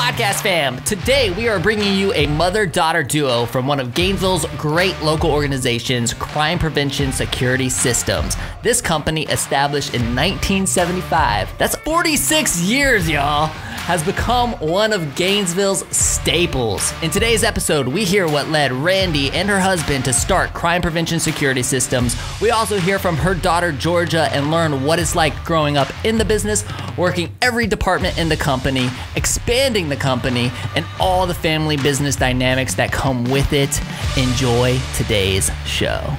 Podcast fam. Today we are bringing you a mother-daughter duo from one of Gainesville's great local organizations, Crime Prevention Security Systems. This company, established in 1975, that's 46 years, y'all, has become one of Gainesville's staples. In today's episode, we hear what led Randy and her husband to start Crime Prevention Security Systems. We also hear from her daughter, Georgia, and learn what it's like growing up in the business, working every department in the company, expanding the company, and all the family business dynamics that come with it. Enjoy today's show.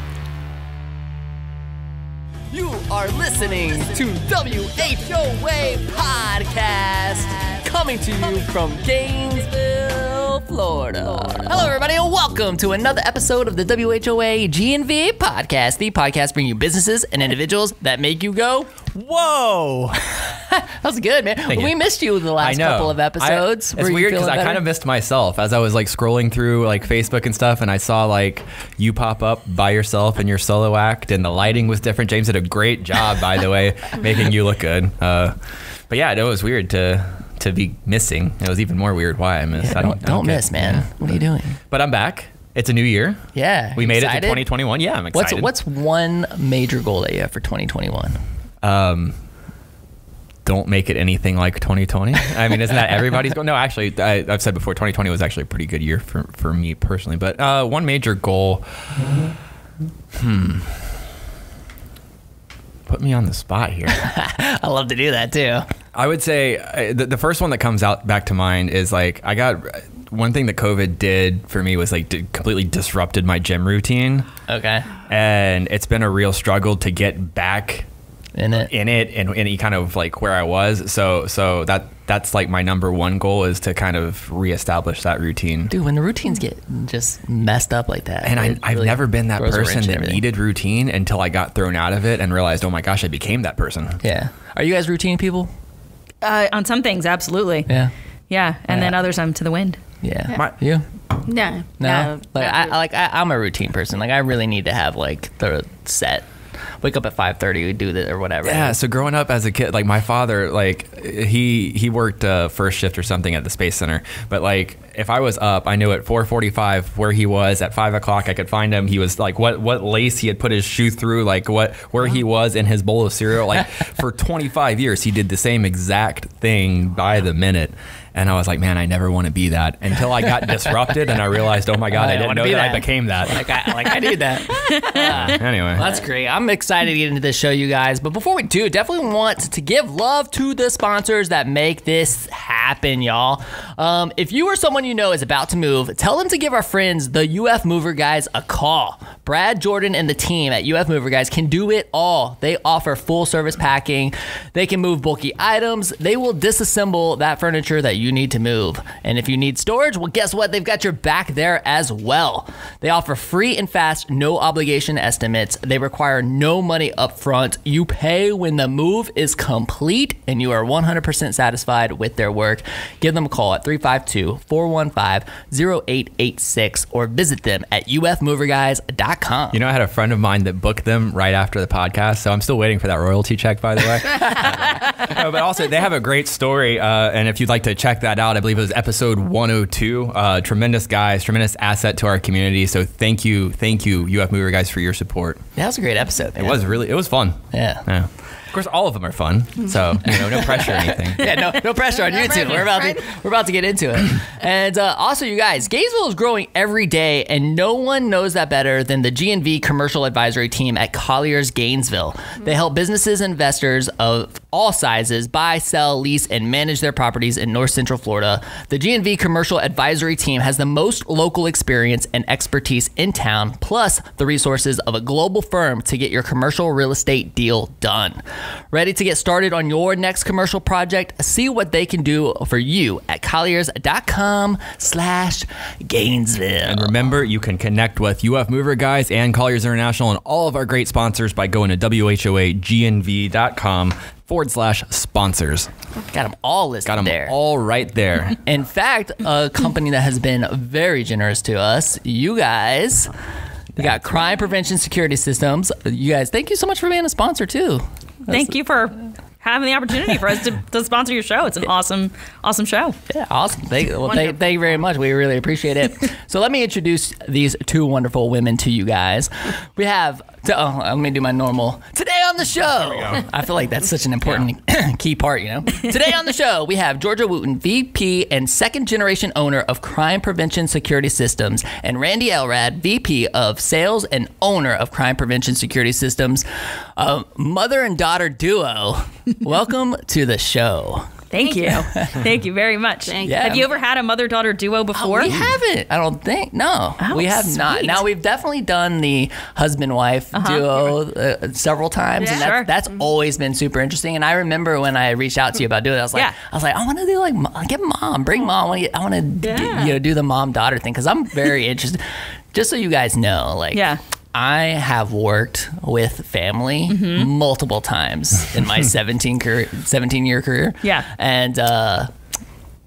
You are listening to WHOA Podcast, coming to you from Gainesville, Florida. Hello, everybody, and welcome to another episode of the WHOA GNV Podcast, the podcast bringing you businesses and individuals that make you go, whoa. That was good, man. We missed you the last couple of episodes. It's weird because I kind of missed myself as I was like scrolling through like Facebook and stuff, and I saw like you pop up by yourself in your solo act, and the lighting was different. James did a great job, by the way, making you look good. But yeah, it was weird to be missing. It was even more weird why I missed. Yeah, don't miss, man. Yeah. What are you doing? But I'm back. It's a new year. Yeah. We made it to 2021. Yeah, I'm excited. What's one major goal that you have for 2021? Don't make it anything like 2020. I mean, isn't that everybody's goal? No, actually, I've said before, 2020 was actually a pretty good year for me personally. But one major goal, put me on the spot here. I love to do that too. I would say the first one that comes back to mind is like, I got one thing that COVID did for me was like completely disrupted my gym routine. Okay. And it's been a real struggle to get back in it and any kind of like where I was. So that's like my number one goal is to kind of reestablish that routine. Dude, when the routines get just messed up like that. And I've never been that person that needed routine until I got thrown out of it and realized, oh my gosh, I became that person. Yeah. Are you guys routine people? On some things, absolutely. Yeah. Yeah. And then others I'm to the wind. Yeah. You? No. Like I'm a routine person. Like I really need to have like the set. Wake up at 5:30, we do that or whatever. Yeah, so growing up as a kid, like my father, like he worked first shift or something at the Space Center. But like if I was up, I knew at 4:45 where he was. At 5 o'clock, I could find him. He was like what lace he had put his shoe through, like where he was in his bowl of cereal. Like for 25 years, he did the same exact thing by the minute. And I was like, man, I never want to be that until I got disrupted and I realized, oh my God, I didn't know that I became that. Like I need that. Anyway. Well, that's great. I'm excited to get into this show, you guys. But before we do, definitely want to give love to the sponsors that make this happen, y'all. If you or someone you know is about to move, tell them to give our friends, the UF Mover Guys, a call. Brad, Jordan, and the team at UF Mover Guys can do it all. They offer full service packing. They can move bulky items. They will disassemble that furniture that you need to move. And if you need storage, well, guess what? They've got your back there as well. They offer free and fast, no obligation estimates. They require no money up front. You pay when the move is complete and you are 100% satisfied with their work. Give them a call at 352-415-0886 or visit them at ufmoverguys.com. You know, I had a friend of mine that booked them right after the podcast, so I'm still waiting for that royalty check, by the way. But also, they have a great story, and if you'd like to check that out, I believe it was episode 102. Tremendous guys, tremendous asset to our community. So thank you, UF Mover Guys, for your support. That was a great episode, man. It was fun. Yeah. Of course, all of them are fun, so no pressure or anything. Yeah, no pressure on you two. We're about to get into it. And also, you guys, Gainesville is growing every day, and no one knows that better than the GNV Commercial Advisory Team at Colliers Gainesville. They help businesses and investors of all sizes buy, sell, lease, and manage their properties in North Central Florida. The GNV Commercial Advisory Team has the most local experience and expertise in town, plus the resources of a global firm to get your commercial real estate deal done. Ready to get started on your next commercial project? See what they can do for you at colliers.com/Gainesville. And remember, you can connect with UF Mover Guys and Colliers International and all of our great sponsors by going to whoagnv.com/sponsors. Got them all listed there. Got them all right there. In fact, a company that has been very generous to us, you guys, we got Crime Prevention Security Systems. You guys, thank you so much for being a sponsor too. Thank you for having the opportunity for us to sponsor your show. It's an awesome show. Yeah, awesome. Thank you very much. We really appreciate it. So let me introduce these two wonderful women to you guys. We have, let me do my normal. Today on the show, I feel like that's such an important key part, you know. Today on the show, we have Georgia Wooten, VP and second generation owner of Crime Prevention Security Systems, and Randy Elrad, VP of sales and owner of Crime Prevention Security Systems. Mother and daughter duo. Welcome to the show. Thank you. Thank you very much. Have you ever had a mother-daughter duo before? We haven't. I don't think. No, we have not. Now, we've definitely done the husband-wife duo several times, and that's always been super interesting. And I remember when I reached out to you about doing it, I was like, I want to do get mom, bring mom. I want to do the mom-daughter thing because I'm very interested. Just so you guys know, I have worked with family multiple times in my 17-year career. Yeah. And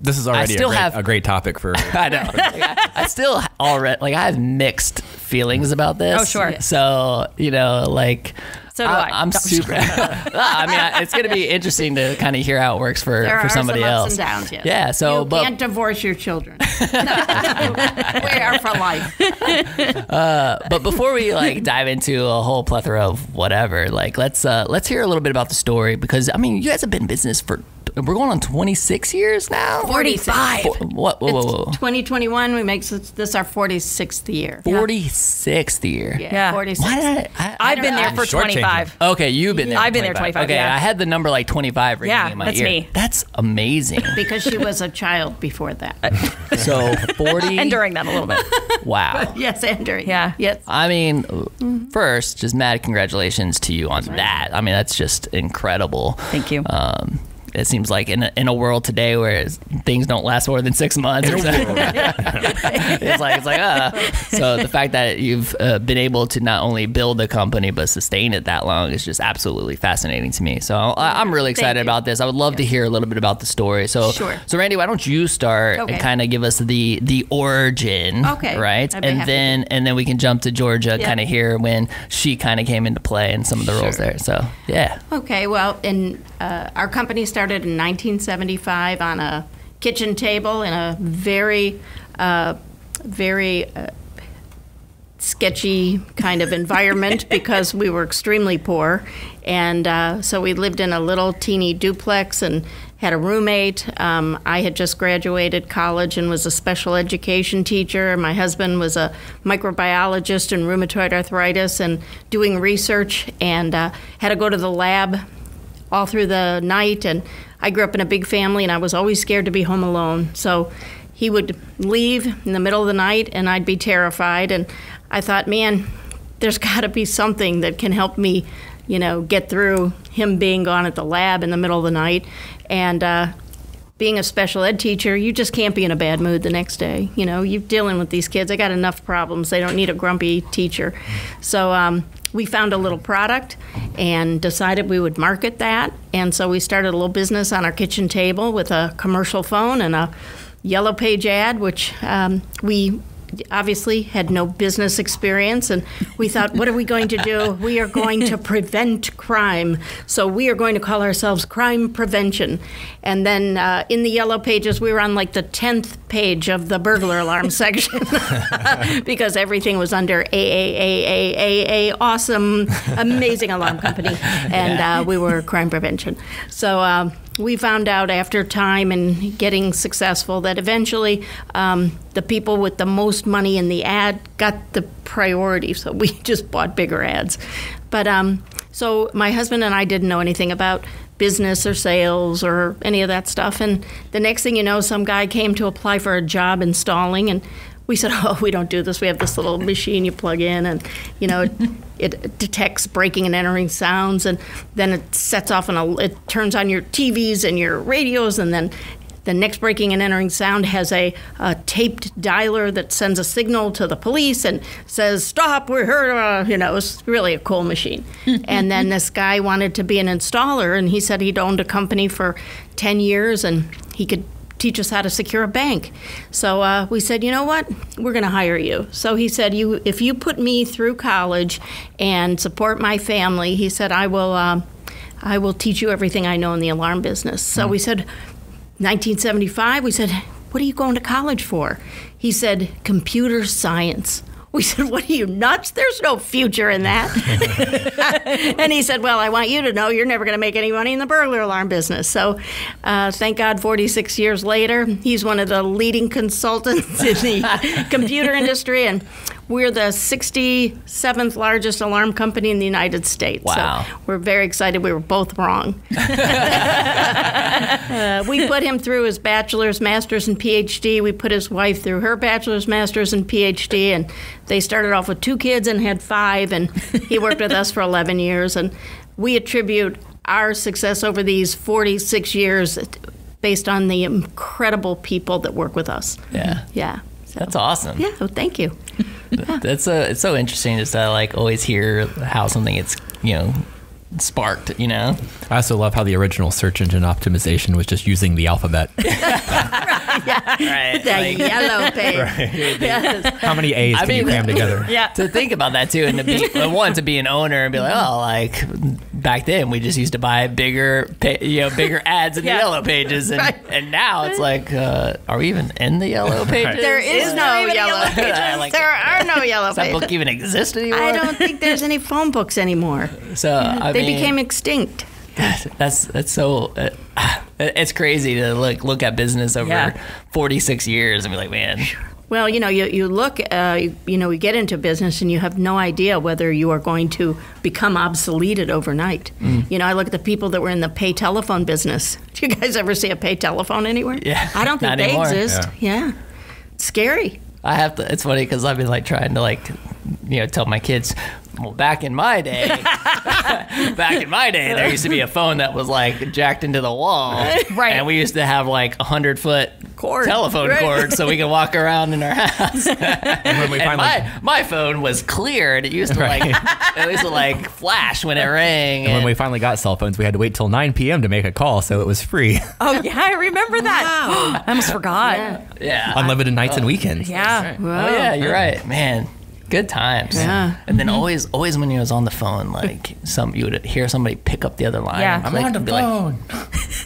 this is already a great topic for I know. I still already I have mixed feelings about this. Oh, sure. So, so do I. I'm super. I mean, it's going to be interesting to kind of hear how it works for somebody else. There are some ups and downs, yes. Yeah. So, you can't divorce your children. We are for life. But before we dive into a whole plethora of whatever, let's hear a little bit about the story because I mean, you guys have been in business for. We're going on 26 years now? 45. Whoa. 2021, we make this our 46th year. 46th year. Yeah. 46. Why did I've been there for 25. Okay, you've been there. I've been there 25. Okay, yeah. I had the number 25 ringing in my that's ear. me. That's amazing. Because she was a child before that. So 40. And during that a little bit. Wow. Yes, and during. Yeah. Yes. I mean, first, just mad congratulations to you on that. I mean, that's just incredible. Thank you. It seems like in a world today where things don't last more than 6 months. So the fact that you've been able to not only build a company but sustain it that long is just absolutely fascinating to me. So I'm really excited about this. I would love to hear a little bit about the story. So Randy, why don't you start and kind of give us the origin, right? And then we can jump to Georgia, kind of hear when she kind of came into play and some of the roles there. So yeah. Okay. Well, our company started in 1975 on a kitchen table in a very sketchy kind of environment because we were extremely poor. And so we lived in a little teeny duplex and had a roommate. I had just graduated college and was a special education teacher. My husband was a microbiologist in rheumatoid arthritis and doing research and had to go to the lab all through the night. And I grew up in a big family and I was always scared to be home alone. So he would leave in the middle of the night and I'd be terrified. And I thought, man, there's got to be something that can help me, get through him being gone at the lab in the middle of the night. And being a special ed teacher, you just can't be in a bad mood the next day. You're dealing with these kids. They got enough problems. They don't need a grumpy teacher. So we found a little product and decided we would market that. And so we started a little business on our kitchen table with a commercial phone and a yellow page ad, which we obviously had no business experience. And we thought, what are we going to do? We are going to prevent crime. So we are going to call ourselves Crime Prevention. And then in the yellow pages, we were on the 10th page of the burglar alarm section because everything was under AAAAAA, awesome, amazing alarm company. And we were Crime Prevention. So we found out after time and getting successful that eventually the people with the most money in the ad got the priority, so we just bought bigger ads. But so my husband and I didn't know anything about business or sales or any of that stuff, and the next thing you know, some guy came to apply for a job installing, and we said, oh, we don't do this. We have this little machine you plug in, and it detects breaking and entering sounds, and then it sets off it turns on your TVs and your radios, and then the next breaking and entering sound has a taped dialer that sends a signal to the police and says, stop, we're here. It's really a cool machine. And then this guy wanted to be an installer, and he said he'd owned a company for 10 years, and he could teach us how to secure a bank. So we said, you know what, we're going to hire you. So he said, if you put me through college and support my family, he said, I will I will teach you everything I know in the alarm business. So we said, 1975, we said, what are you going to college for? He said, computer science. We said, what are you, nuts? There's no future in that. And he said, well, I want you to know you're never going to make any money in the burglar alarm business. So thank God 46 years later, he's one of the leading consultants in the computer industry. And we're the 67th largest alarm company in the United States. Wow. So we're very excited. We were both wrong. We put him through his bachelor's, master's, and PhD. We put his wife through her bachelor's, master's, and PhD. And they started off with 2 kids and had 5. And he worked with us for 11 years. And we attribute our success over these 46 years based on the incredible people that work with us. Yeah. Yeah. So. That's awesome. Yeah, well, thank you. It's so interesting just to like always hear how something gets, sparked, I also love how the original search engine optimization was just using the alphabet. Right. The yellow page. Right. Yes. How many A's can you cram together? Yeah. To think about that too, and to be an owner and be like, oh, like back then we just used to buy bigger ads in the yellow pages, and now it's like, are we even in the yellow pages? There is no yellow pages. There are no yellow Does that pages. book even exist anymore? I don't think there's any phone books anymore. So They became extinct. That's so. It's crazy to look at business over 46 years and be like, man. Well, you look, we get into business and you have no idea whether you are going to become obsoleted overnight. I look at the people that were in the pay telephone business. Do you guys ever see a pay telephone anywhere? Yeah. I don't think Not they anymore. exist. Yeah. It's scary. I have to. It's funny because I've been like trying to tell my kids. Well, back in my day, there used to be a phone that was like jacked into the wall, Right. And we used to have like 100-foot telephone cord so we could walk around in our house. And when we finally, my phone was clear, and it used to flash when it rang. when we finally got cell phones, we had to wait till 9 p.m. to make a call, so it was free. Oh, yeah, I remember that. Wow. I almost forgot. yeah, Unlimited nights and weekends. Yeah. Wow. Oh yeah, you're right, man. Good times. Yeah. And then always when you was on the phone, you would hear somebody pick up the other line. Yeah. I'm on the phone.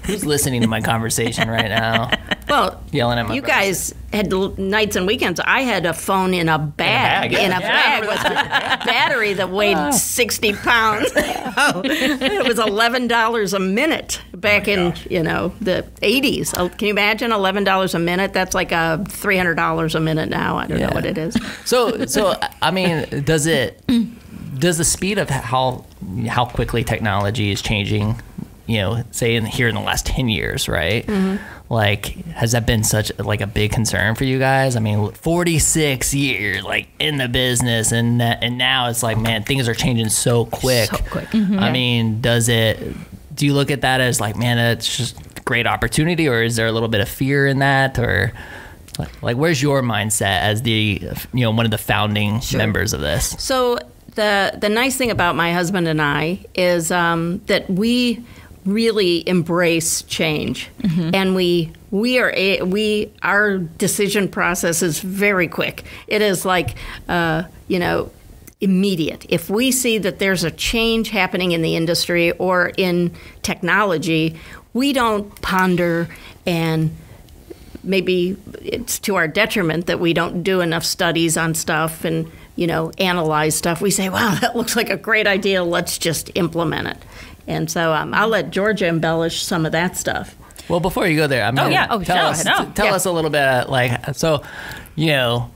Who's listening to my conversation right now? Well, Yelling at my you brother. guys had nights and weekends. I had a phone in a bag. Yeah. In a bag with a battery that weighed 60 pounds. It was $11 a minute back in the 80s. Can you imagine $11 a minute? That's like $300 a minute now. I don't know what it is. So I mean, does the speed of how quickly technology is changing, say here in the last 10 years, right? Mm-hmm. Like, has that been such a big concern for you guys? I mean, 46 years in the business, and now it's like, man, things are changing so quick. So quick. Mm-hmm. I mean, do you look at that as like, man, it's just a great opportunity, or is there a little bit of fear in that, or like where's your mindset as the one of the founding members of this? So the nice thing about my husband and I is that we really embrace change, and our decision process is very quick. It is like immediate. If we see that there's a change happening in the industry or in technology, we don't ponder, and maybe it's to our detriment that we don't do enough studies on stuff and analyze stuff. We say, wow, that looks like a great idea. Let's just implement it. And so I'll let Georgia embellish some of that stuff. Well, before you go there, tell us a little bit,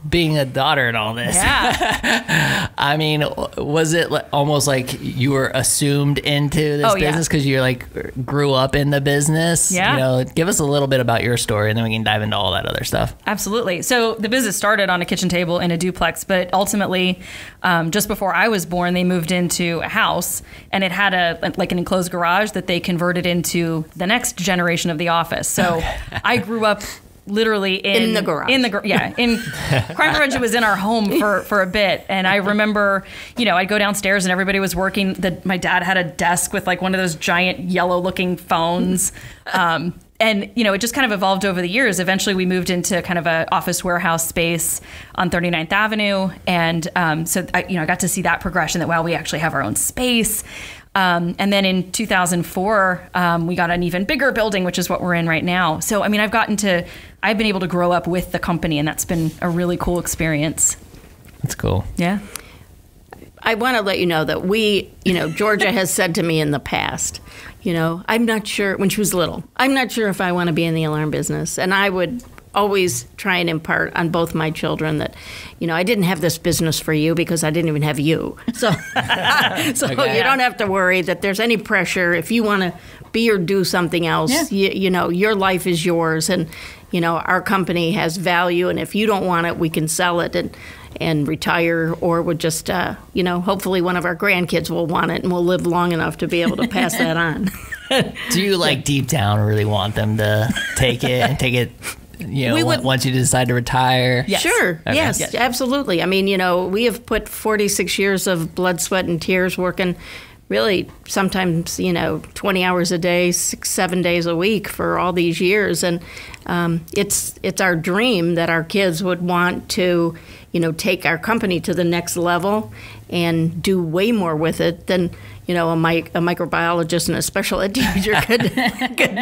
being a daughter and all this. Yeah. I mean, was it almost like you were assumed into this business because you grew up in the business? Yeah. Give us a little bit about your story, and then we can dive into all that other stuff. Absolutely. So the business started on a kitchen table in a duplex, but ultimately, just before I was born, they moved into a house, and it had an enclosed garage that they converted into the next generation of the office. So I grew up literally in the garage. In Crime Prevention was in our home for a bit, and I remember, I'd go downstairs and everybody was working. My dad had a desk with one of those giant yellow-looking phones. And, it just kind of evolved over the years. Eventually, we moved into kind of a office warehouse space on 39th Avenue. And so I got to see that progression that, wow, we actually have our own space. And then in 2004, we got an even bigger building, which is what we're in right now. So, I mean, I've been able to grow up with the company, and that's been a really cool experience. That's cool. Yeah. I want to let you know that Georgia has said to me in the past, I'm not sure, when she was little, I'm not sure if I want to be in the alarm business. And I would always try and impart on both my children that, I didn't have this business for you because I didn't even have you. So, Okay. You don't have to worry that there's any pressure. If you want to be or do something else, your life is yours. And, our company has value. And if you don't want it, we can sell it and retire, or would just, hopefully one of our grandkids will want it and will live long enough to be able to pass that on. Do you deep down really want them to take it and take it? Once you decide to retire? Yes. Sure. Okay. Yes, absolutely. I mean, we have put 46 years of blood, sweat, and tears working really sometimes, 20 hours a day, 6-7 days a week for all these years. And it's our dream that our kids would want to, take our company to the next level and do way more with it than, a microbiologist and a special ed teacher could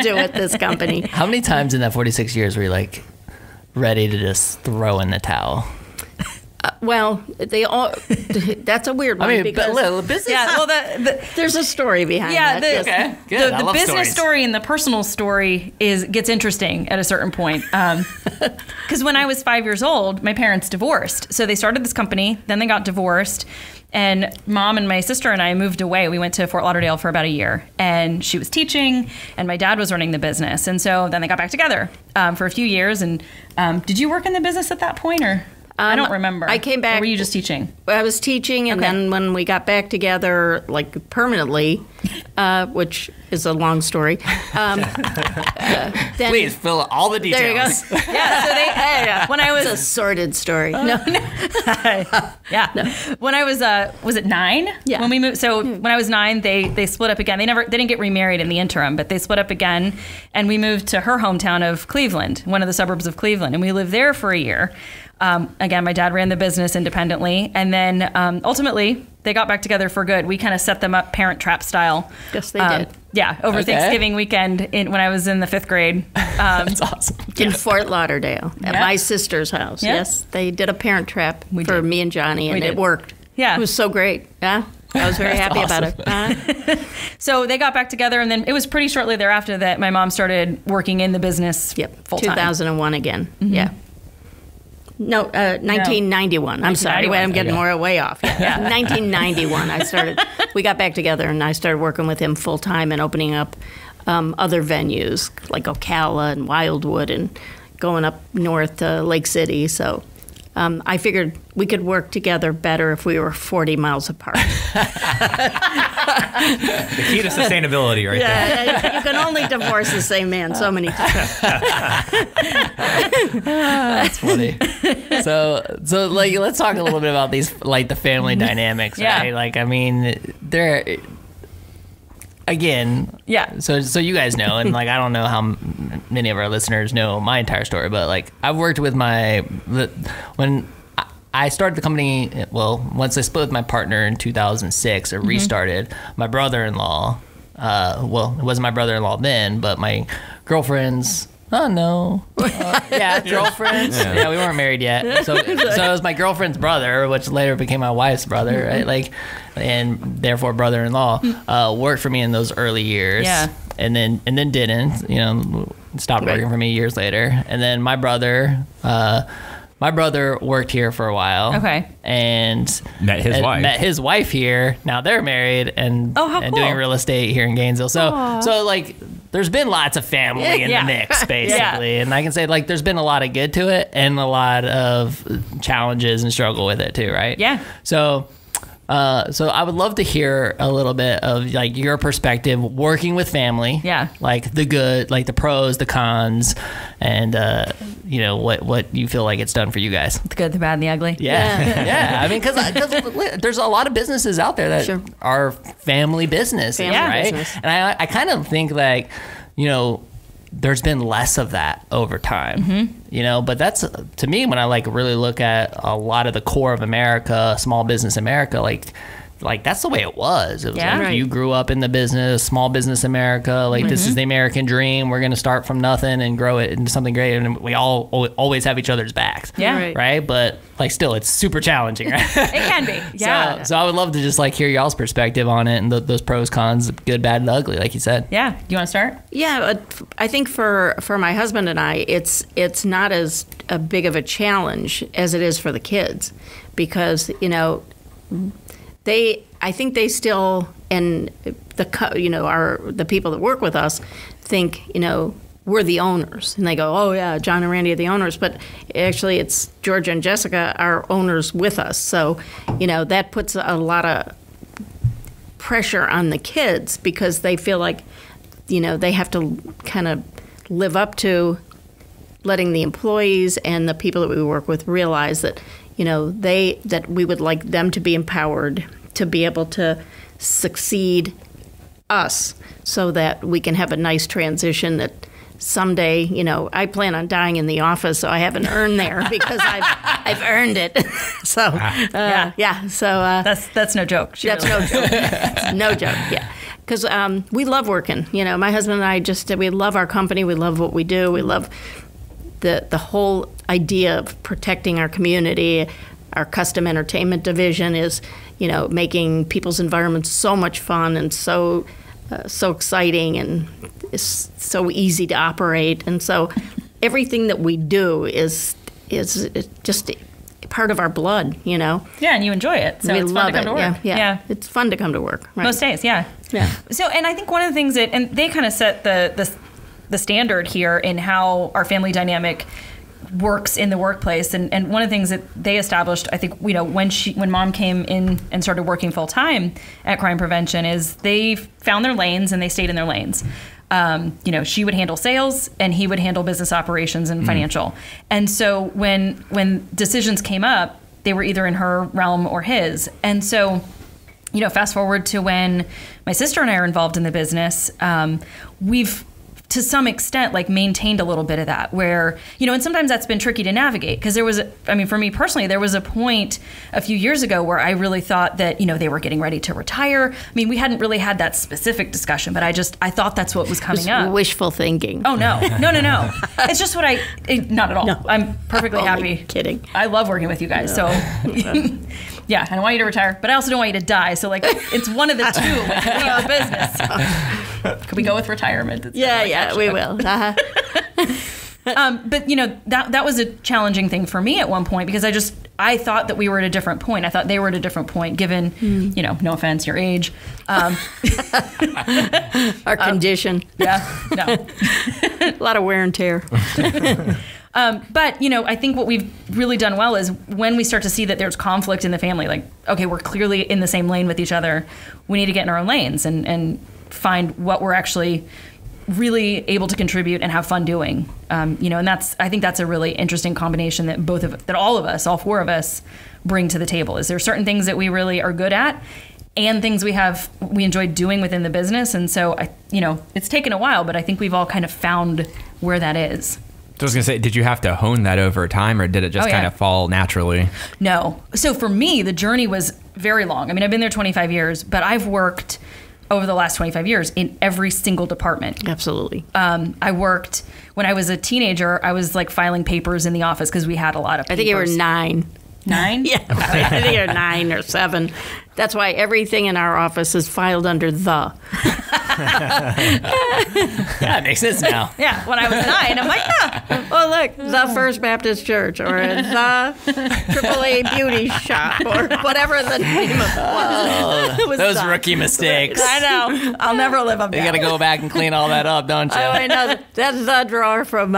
do at this company. How many times in that 46 years were you ready to just throw in the towel? Well, they all. That's a weird one. Because business. Yeah, well, there's a story behind that. the, yes. Okay, good. I the love business stories. story and the personal story gets interesting at a certain point. Because when I was 5 years old, my parents divorced. So they started this company, then they got divorced. And Mom and my sister and I moved away. We went to Fort Lauderdale for about a year. And she was teaching, and my dad was running the business. And so then they got back together for a few years. And did you work in the business at that point, or? I don't remember. I came back. Or were you just teaching? I was teaching, and then when we got back together, permanently, which is a long story. Then, Please fill all the details. there you go. Yeah. So when I It's a was sordid story. when I was it 9? Yeah. When we moved. So when I was 9, they split up again. They didn't get remarried in the interim, but they split up again, and we moved to her hometown of Cleveland, one of the suburbs of Cleveland, and we lived there for a year. Again, my dad ran the business independently, and then ultimately they got back together for good. We kind of set them up Parent Trap style. Yes, they did. Yeah, over Okay. Thanksgiving weekend when I was in the 5th grade. That's awesome. In Fort Lauderdale, at Yeah. my sister's house. Yeah. Yes, they did a parent trap We for did. me and Johnny, and We it did. worked. Yeah. It was so great. Yeah, I was very happy about it. So they got back together, and then it was pretty shortly thereafter that my mom started working in the business Yep, full time. 2001 again. Yeah. No, 1991. I'm sorry. Wait, I'm getting way off. Yeah. 1991. We got back together, and I started working with him full time and opening up other venues like Ocala and Wildwood and going up north to Lake City. So I figured we could work together better if we were 40 miles apart. The key to sustainability, right there. Yeah, you can only divorce the same man so many times. That's funny. So let's talk a little bit about these the family dynamics, Yeah. right? They're again. Yeah. So you guys know, and I don't know how many of our listeners know my entire story, but I've worked with when I started the company. Well, once I split with my partner in 2006, or restarted, my brother-in-law. Well, it wasn't my brother-in-law then, but my girlfriend's. Oh no! Girlfriends. Yeah, we weren't married yet. So it was my girlfriend's brother, which later became my wife's brother, right? And therefore brother-in-law worked for me in those early years. Yeah. And then didn't. Stopped working for me years later. And then my brother worked here for a while. Okay. And Met his wife here. Now they're married and how and cool. doing real estate here in Gainesville. So there's been lots of family in Yeah. the mix, basically. And I can say there's been a lot of good to it and a lot of challenges and struggle with it too, right? Yeah. So I would love to hear a little bit of your perspective working with family. Yeah. The good, the pros, the cons, and what you feel like it's done for you guys. The good, the bad, and the ugly. Yeah. Yeah. I mean, because there's a lot of businesses out there that Sure. are family business, Family right? business. And I kind of think there's been less of that over time, but that's, to me, when I really look at a lot of the core of America, small business America, like that's the way it was. It was Yeah. like Right. you grew up in the business, small business America. Like this is the American dream. We're gonna start from nothing and grow it into something great. And we all always have each other's backs. Yeah. Right. Right. But like still, it's super challenging. Right. It can be. Yeah. So I would love to just like hear y'all's perspective on it and those pros, cons, good, bad, and ugly, like you said. Yeah. You want to start? Yeah, I think for my husband and I, it's not as a big of a challenge as it is for the kids, because I think they still, and the people that work with us think we're the owners, and they go, oh yeah, John and Randy are the owners, but actually it's Georgia and Jessica are owners with us, so that puts a lot of pressure on the kids because they feel like they have to kind of live up to letting the employees and the people that we work with realize that that we would like them to be empowered to be able to succeed us, so that we can have a nice transition that someday, I plan on dying in the office, so I haven't earned there because I've earned it. So yeah. So That's no joke. that's no joke. It's no joke. Yeah. Because we love working. My husband and I we love our company. We love what we do. We love the whole idea of protecting our community. Our custom entertainment division is, making people's environments so much fun and so exciting, and it's so easy to operate. And so everything that we do is just part of our blood. Yeah, and you enjoy it, so we it's love fun to come it. to work. Yeah. It's fun to come to work. Right. Most days, yeah. Yeah. So, and I think one of the things and they kind of set the standard here in how our family dynamic works in the workplace, and one of the things that they established, I think, when mom came in and started working full time at Crime Prevention, is they found their lanes and they stayed in their lanes. She would handle sales and he would handle business operations and financial. And so when decisions came up, they were either in her realm or his. And so, fast forward to when my sister and I are involved in the business, we've to some extent maintained a little bit of that, where and sometimes that's been tricky to navigate, because for me personally, there was a point a few years ago where I really thought that they were getting ready to retire. We hadn't really had that specific discussion, but I thought that's what was coming up. Wishful thinking. Oh no. It's just what not at all. No. I'm perfectly Only happy. kidding. I love working with you guys. So yeah, I don't want you to retire, but I also don't want you to die. So it's one of the two when you leave the business. Could we go with retirement? We will. Uh-huh. But that was a challenging thing for me at one point, because I thought that we were at a different point. I thought they were at a different point, given no offense, your age, Our condition. yeah, no. A lot of wear and tear. But I think what we've really done well is when we start to see that there's conflict in the family, okay, we're clearly in the same lane with each other. We need to get in our own lanes and find what we're actually really able to contribute and have fun doing. And I think that's a really interesting combination that all four of us bring to the table. Is there certain things that we really are good at, and things we enjoy doing within the business. And so it's taken a while, but I think we've all kind of found where that is. So I was going to say, did you have to hone that over time, or did it just kind of fall naturally? No. So for me, the journey was very long. I've been there 25 years, but I've worked over the last 25 years in every single department. Absolutely. I worked, when I was a teenager, I was filing papers in the office because we had a lot of papers. I think you were 9. 9? Yeah, I think you're 9 or 7. That's why everything in our office is filed under the. Yeah, it makes sense now. Yeah, when I was 9, I'm like, Oh, look, the First Baptist Church, or the AAA Beauty Shop, or whatever the name of it was. It was Those the. rookie mistakes. I know. I'll never live up to You that. got to go back and clean all that up, don't you? Oh, I know. That's the drawer from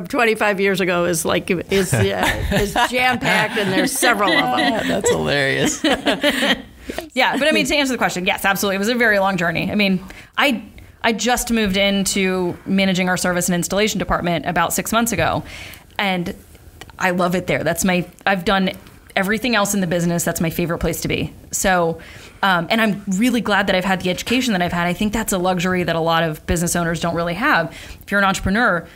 25 years ago is jam packed, and there's several of them. That's hilarious. Yeah, but to answer the question, yes, absolutely. It was a very long journey. I just moved into managing our service and installation department about 6 months ago, and I love it there. I've done everything else in the business. That's my favorite place to be. So, and I'm really glad that I've had the education that I've had. I think that's a luxury that a lot of business owners don't really have. If you're an entrepreneur,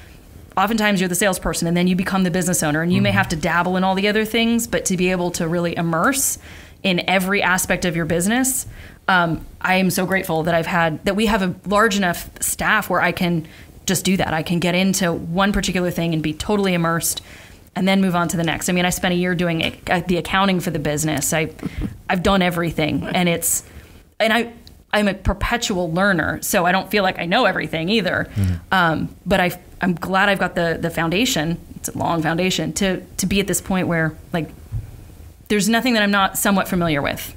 oftentimes you're the salesperson and then you become the business owner, and you may have to dabble in all the other things, but to be able to really immerse in every aspect of your business, I am so grateful that we have a large enough staff where I can just do that. I can get into one particular thing and be totally immersed and then move on to the next. I mean, I spent a year doing the accounting for the business. I've done everything, and I'm a perpetual learner, so I don't feel like I know everything either. But I'm glad I've got the foundation. It's a long foundation to be at this point where like there's nothing that I'm not somewhat familiar with.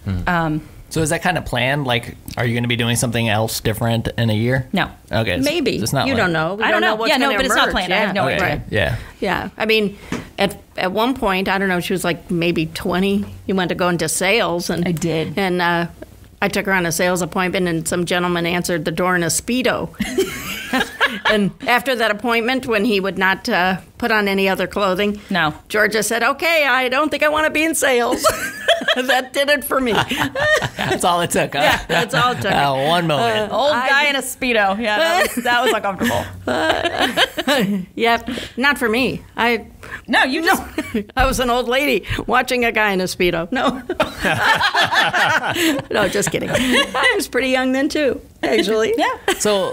So is that kind of planned? Like, are you going to be doing something else different in a year? No. Okay. Maybe. It's not you like, don't know. We I don't know. what's Yeah, no, gonna but it's not emerge. planned. I have no Okay. idea. Yeah. Yeah. I mean, at one point, I don't know, she was like maybe 20. You went to go into sales. And I did. And I took her on a sales appointment, and some gentleman answered the door in a Speedo. And after that appointment, when he would not put on any other clothing, No. Georgia said, "Okay, I don't think I want to be in sales." That did it for me. That's all it took. Huh? Yeah, that's all it took. One moment. Old guy in a Speedo. Yeah, that was uncomfortable. Yep, not for me. No, you just. I was an old lady watching a guy in a Speedo. No. No, just kidding. I was pretty young then, too, actually. Yeah. So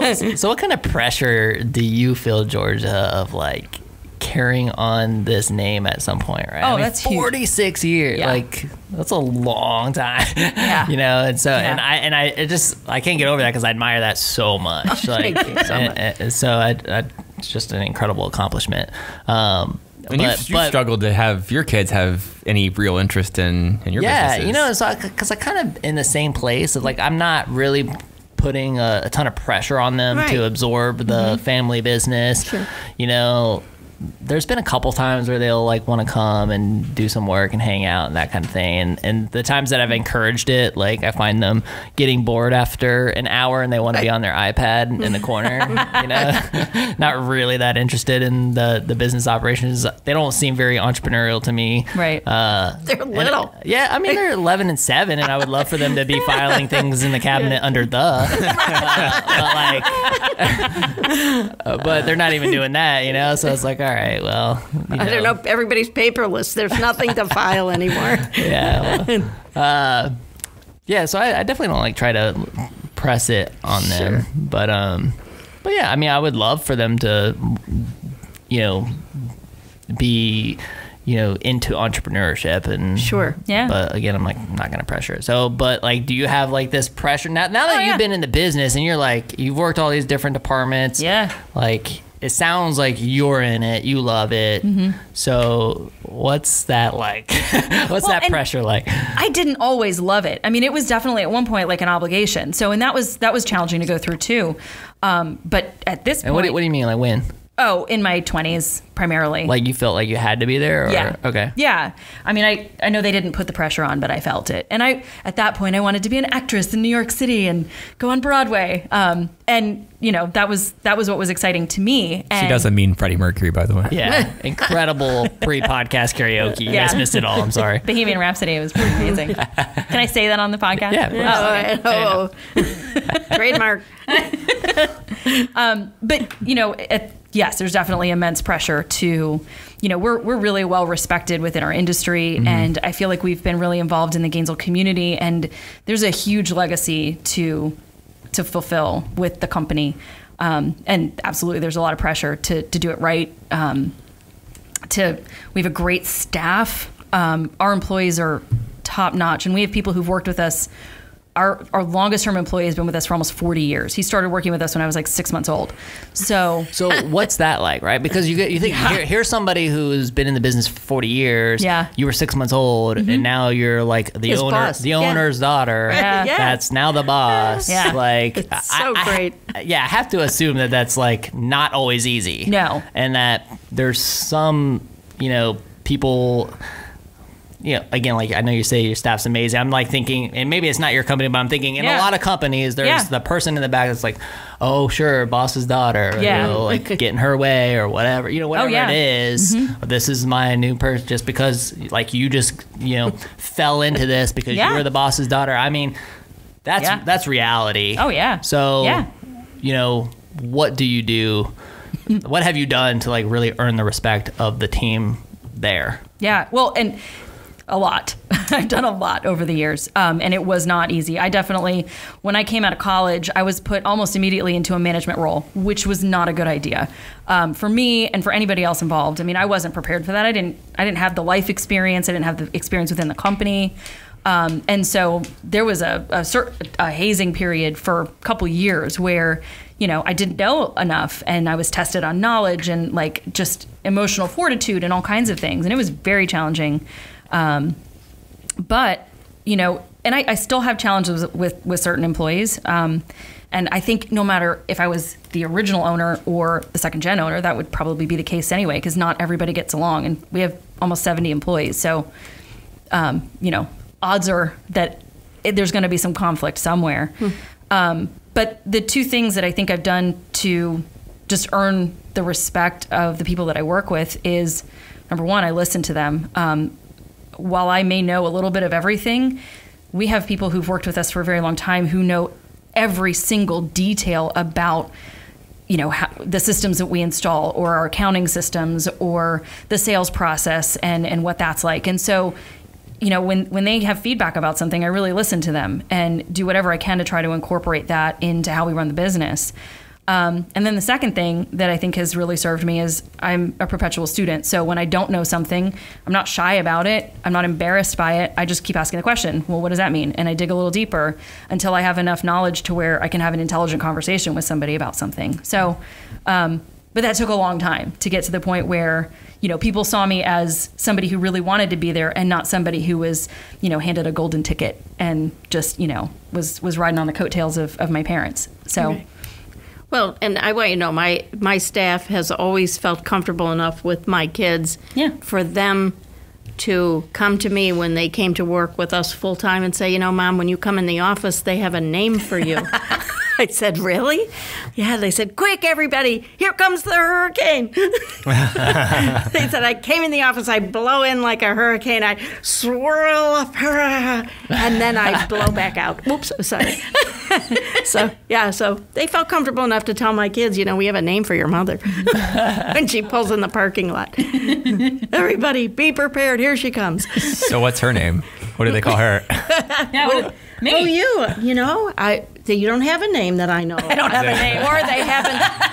what kind of pressure do you feel, Georgia, of like carrying on this name at some point, right? Oh, that's huge. 46 years. Yeah. Like that's a long time. Yeah. You know, and so Yeah. and I can't get over that because I admire that so much. Like, Thank you so much. and so it's just an incredible accomplishment. And you've struggled to have your kids have any real interest in your businesses. you know, so because I kind of in the same place of like I'm not really putting a ton of pressure on them Right. to absorb the family business. Sure. You know, there's been a couple times where they'll like want to come and do some work and hang out and that kind of thing. And the times that I've encouraged it, like I find them getting bored after an hour and they want to be on their iPad in the corner, you know, not really that interested in the business operations. They don't seem very entrepreneurial to me. Right. They're little. Yeah, I mean they're 11 and 7, and I would love for them to be filing things in the cabinet under the. But they're not even doing that, you know. So it's like, all right, well, you I don't know. Everybody's paperless. There's nothing to file anymore. Yeah, well, yeah. So I definitely don't like try to press it on them, Sure. but yeah, I mean, I would love for them to, you know, be, you know, into entrepreneurship and Sure. Yeah. But again, I'm like I'm not gonna pressure it. So, but like, do you have like this pressure now that yeah. you've been in the business and you're like you've worked all these different departments? Yeah. Like it sounds like you're in it, you love it. So what's that like? What's that and- pressure like? I didn't always love it. I mean, it was definitely at one point like an obligation. So, and that was challenging to go through too. But at this And point, what do you mean like when? Oh, in my 20s primarily. Like you felt like you had to be there? Or? Yeah. Okay. Yeah. I mean, I know they didn't put the pressure on, but I felt it. And at that point, I wanted to be an actress in New York City and go on Broadway. And you know, that was what was exciting to me. And She doesn't mean Freddie Mercury, by the way. Yeah. Incredible pre-podcast karaoke. You guys Yeah. missed it all. I'm sorry. Bohemian Rhapsody was pretty amazing. Can I say that on the podcast? Yeah. Oh, okay. Trademark. But you know, yes, there's definitely immense pressure to, you know, we're really well respected within our industry, and I feel like we've been really involved in the Gainesville community, and there's a huge legacy to fulfill with the company, and absolutely, there's a lot of pressure to do it right. We have a great staff. Our employees are top notch, and we have people who've worked with us. Our longest term employee has been with us for almost 40 years. He started working with us when I was like 6 months old. So what's that like, right? Because you think here's somebody who's been in the business for 40 years. Yeah. You were 6 months old, and now you're like the His boss. the Yeah. owner's daughter. Yeah. Yeah. That's now the boss. Yeah. Like It's so great. I have to assume that that's like not always easy. No. And that there's some, you know, people. You know, again, like I know you say your staff's amazing. I'm like thinking, and maybe it's not your company, but I'm thinking in a Yeah. lot of companies, there's Yeah. the person in the back that's like, oh, sure, boss's daughter, Yeah. you know, like getting her way or whatever, you know, whatever yeah. it is. This is my new person just because, like, you just, you know, fell into this because Yeah. you were the boss's daughter. I mean, Yeah. that's reality. Oh, yeah. So, Yeah. you know, what do you do? What have you done to like really earn the respect of the team there? yeah, well, and A lot. I've done a lot over the years, and it was not easy. I definitely, when I came out of college, I was put almost immediately into a management role, which was not a good idea for me and for anybody else involved. I mean, I wasn't prepared for that. I didn't have the life experience. I didn't have the experience within the company, and so there was a hazing period for a couple years where, you know, I didn't know enough, and I was tested on knowledge and like just emotional fortitude and all kinds of things, and it was very challenging. But, you know, and I still have challenges with certain employees. And I think no matter if I was the original owner or the second gen owner, that would probably be the case anyway, because not everybody gets along. And we have almost 70 employees. So, you know, odds are that there's going to be some conflict somewhere. But the two things that I think I've done to just earn the respect of the people that I work with is, number one, I listen to them. While I may know a little bit of everything, we have people who've worked with us for a very long time who know every single detail about, you know, the systems that we install or our accounting systems or the sales process and what that's like. And so, you know, when they have feedback about something, I really listen to them and do whatever I can to try to incorporate that into how we run the business. And then the second thing that I think has really served me is I'm a perpetual student. So when I don't know something, I'm not shy about it. I'm not embarrassed by it. I just keep asking the question, well, what does that mean? And I dig a little deeper until I have enough knowledge to where I can have an intelligent conversation with somebody about something. So, but that took a long time to get to the point where, you know, people saw me as somebody who really wanted to be there and not somebody who was, you know, handed a golden ticket and just, you know, was riding on the coattails of my parents. So. Okay. Well, and I want you to know, my staff has always felt comfortable enough with my kids for them to come to me when they came to work with us full time and say, you know, Mom, when you come in the office, they have a name for you. I said, really? Yeah, they said, quick, everybody, here comes the hurricane. They said, I came in the office, I blow in like a hurricane, I swirl up, and then I blow back out. Whoops, sorry. So they felt comfortable enough to tell my kids, you know, we have a name for your mother. When she pulls in the parking lot. Everybody, be prepared, here she comes. So what's her name? What do they call her? Me. Oh, you know, you don't have a name that I know. I don't have a name.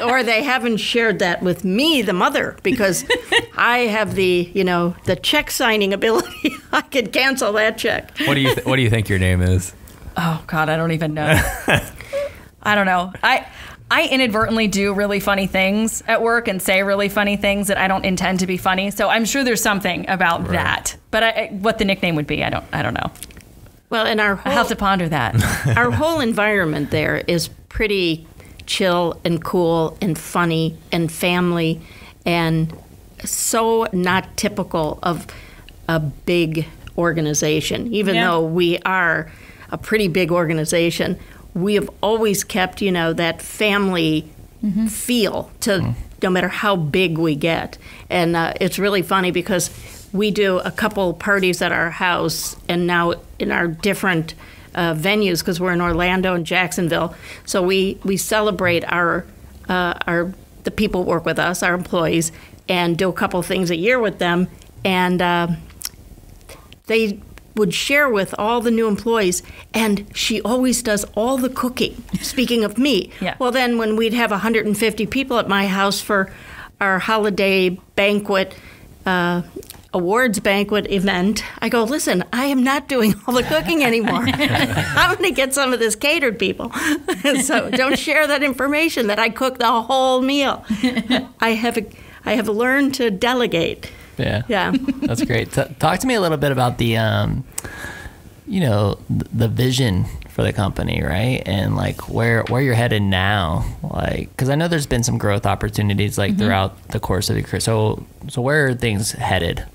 Or they haven't shared that with me, the mother, because I have the check signing ability. I could cancel that check. What do you think your name is? Oh God, I don't even know. I don't know. I inadvertently do really funny things at work and say really funny things that I don't intend to be funny. So I'm sure there's something about that. But what the nickname would be, I don't know. Well, and I'll have to ponder that. Our whole environment there is pretty chill and cool and funny and family and so not typical of a big organization. Even though we are a pretty big organization, we have always kept, you know, that family feel to no matter how big we get. And it's really funny because we do a couple parties at our house and now in our different venues because we're in Orlando and Jacksonville. So we celebrate the people who work with us, our employees, and do a couple things a year with them. And they would share with all the new employees, and she always does all the cooking, speaking of me. Yeah. Well, then when we'd have 150 people at my house for our holiday banquet, awards banquet event, I go, listen, I am not doing all the cooking anymore. I'm going to get some of this catered people. So don't share that information that I cooked the whole meal. I have learned to delegate. Yeah. That's great. Talk to me a little bit about the, the vision for the company, right? And like where you're headed now, like, because I know there's been some growth opportunities like throughout the course of your career. So where are things headed?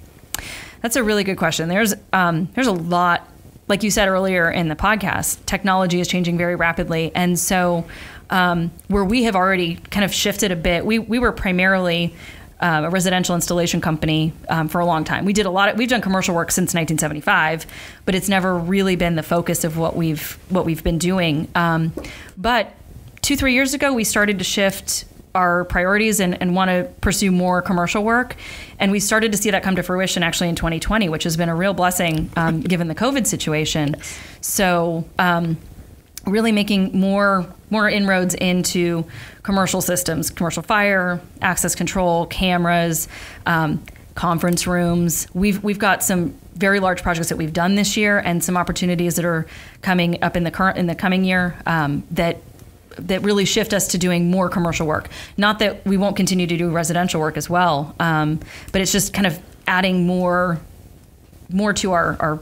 That's a really good question. There's a lot, like you said earlier in the podcast, technology is changing very rapidly. And so where we have already kind of shifted a bit, we were primarily a residential installation company for a long time. We've done commercial work since 1975, but it's never really been the focus of what we've been doing. But 2-3 years ago, we started to shift our priorities and want to pursue more commercial work. And we started to see that come to fruition actually in 2020, which has been a real blessing given the COVID situation. So really making more inroads into commercial systems, commercial fire, access control, cameras, conference rooms. We've got some very large projects that we've done this year, and some opportunities that are coming up in the coming year that really shift us to doing more commercial work. Not that we won't continue to do residential work as well, but it's just kind of adding more to our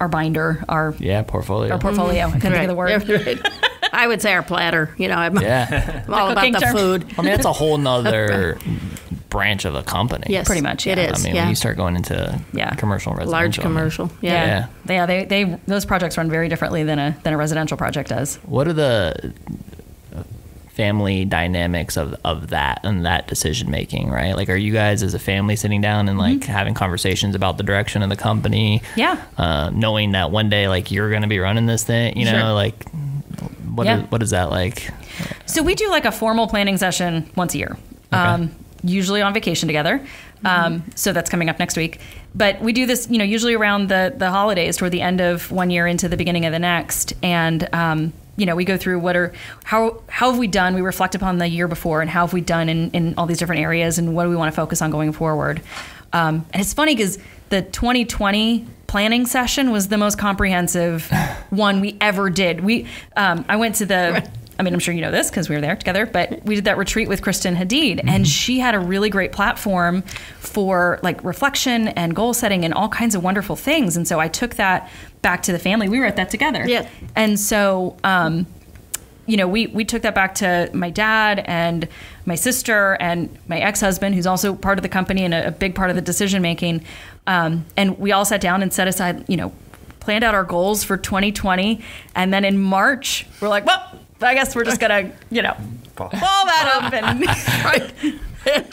binder, our portfolio. Our portfolio. I couldn't think of the word. Right. I would say our platter. I'm all about cooking the term. food. I mean, that's a whole nother branch of a company. Yes, Pretty much, yeah. It is. I mean, when you start going into commercial and residential. Large commercial. Yeah. They those projects run very differently than a residential project does. What are the family dynamics of that and that decision making, right? Like, are you guys as a family sitting down and like having conversations about the direction of the company? Yeah. Knowing that one day like you're going to be running this thing, you know, Sure. like what is that like? So we do like a formal planning session once a year, usually on vacation together. So that's coming up next week. But we do this, usually around the holidays, toward the end of one year into the beginning of the next. And, we go through how have we done? We reflect upon the year before and how have we done in all these different areas and what do we want to focus on going forward. And it's funny because the 2020 planning session was the most comprehensive one we ever did. I went to I'm sure you know this because we were there together, but we did that retreat with Kristen Hadid, and she had a really great platform for like reflection and goal setting and all kinds of wonderful things. And so I took that back to the family. We were at that together. Yeah. And so, we took that back to my dad and my sister and my ex-husband, who's also part of the company and a big part of the decision making. And we all sat down and set aside, planned out our goals for 2020. And then in March, we're like, well, I guess we're just gonna, ball that up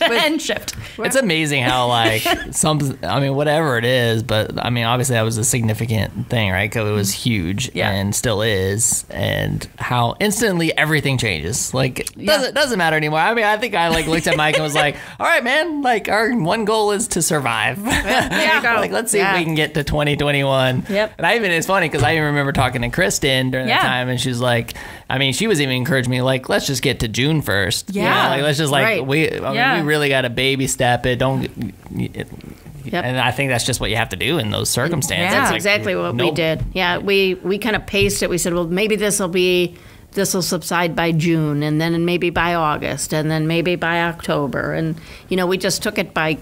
and shift. It's amazing how like whatever it is, but obviously that was a significant thing, right? Because it was huge and still is, and how instantly everything changes. Like doesn't matter anymore. I think I like looked at Mike and was like, all right, man, like our one goal is to survive. There you go. Like let's see if we can get to 2021. Yep. And it's funny because I even remember talking to Kristen during that time, and she's like, she was even encouraging me like, let's just get to June 1st. Yeah. Like let's just like Right. we really got to baby step it. Yep. And I think that's just what you have to do in those circumstances. Yeah. That's Like, exactly what we did. Yeah, we kind of paced it. We said, well, maybe this will subside by June, and then maybe by August, and then maybe by October. And, we just took it by